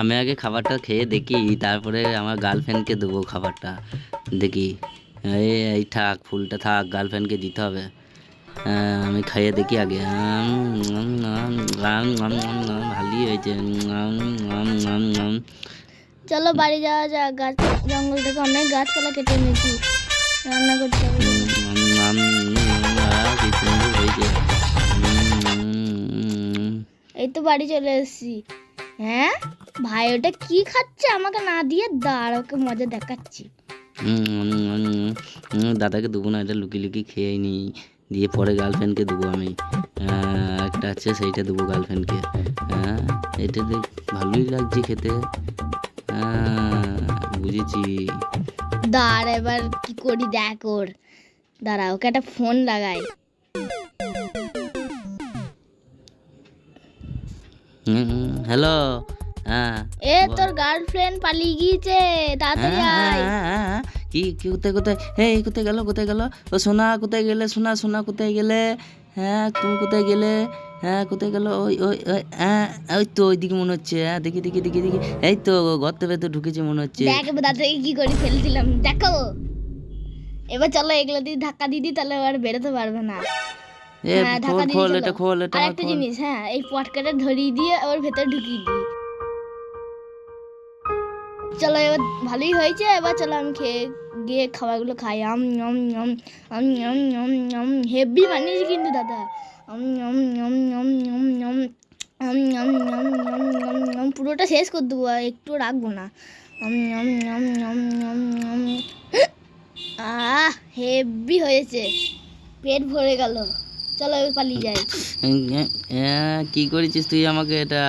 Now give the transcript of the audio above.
আমি আগে খাবারটা খেয়ে দেখি, তারপরে আমার গার্লফ্রেন্ডকে দেবো খাবারটা। দেখি, এই থাক, ফুলটা থাক, গার্লফ্রেন্ডকে দিতে হবে। আমি খাইয়ে দেখি আগে। ভালোই হয়েছে। চলো বাড়ি যাওয়া যাক, গাছ জঙ্গল থেকে অনেক গাছপালা কেটে এনেছি, রান্না করতে হবে। কি সুন্দর হয়েছে। এই তো বাড়ি চলে এসেছি। হ্যাঁ ভাই, ওটা কি খাচ্ছে আমাকে না দিয়ে? দাঁড়, ওকে মজা দেখাচ্ছি। দাদাকে দেবো না, এটা লুকিয়ে লুকিয়ে খেয়ে নি, দিয়ে পরে গার্লফ্রেন্ডকে দেবো আমি। একটা আছে, সেইটা দেবো গার্লফ্রেন্ডকে। হ্যাঁ, এটা দেখ, ভালোই লাগছে খেতে। বুঝেছি। দাঁড়, এবার কি করি দেখ ওর। দাঁড়া, ওকে একটা ফোন লাগাই। হ্যালো। হ্যাঁ, এ তোর গার্লফ্রেন্ড পালিয়ে গিয়েছে, তাড়াতাড়ি আয়। কি কি কোথায় কোথায়? এই কোথায় গেল, কোথায় গেল? ও সোনা, কোথায় গেলে? সোনা, সোনা কোথায় গেলে? হ্যাঁ, তুমি কোথায় গেলে? হ্যাঁ, কোথায় গেল? ওই ওই ওই, হ্যাঁ, ওই তো ওইদিকে মনে হচ্ছে। হ্যাঁ, দেখি দেখি দেখি দেখি, এই তো গর্তে ভেতর ঢুকেছে মনে হচ্ছে। দেখ এবার দাদাকে কি করে ফেলছিলাম, দেখো। এবার চলো এগুলো দিয়ে ধাক্কা দিয়ে দিই, তাহলে আর বেরোতে পারবে না। এ হ্যাঁ, খোল ধাক্কা দিয়ে খোল, চলো। এটা খোল, এটা আর আমার একটা খোল। জিনিস, হ্যাঁ, এই পটকাটা ধরিয়ে দিয়ে ওর ভেতর ঢুকিয়ে দিই। চলো এবার ভালোই হয়েছে, এবার চলো আমি খেয়ে গিয়ে খাবারগুলো খাই। আম আম আম আম আম আম আম হেভি বানিয়েছি কিন্তু দাদা। আম আম আম আম আম আম আম আম আম আম আম আম পুরোটা শেষ করে দেবো, আর একটু রাখবো না। আম আম আম আম আম আম হেভি হয়েছে, পেট ভরে গেল। চলো এবার পালিয়ে যাই। কি করেছিস তুই আমাকে এটা?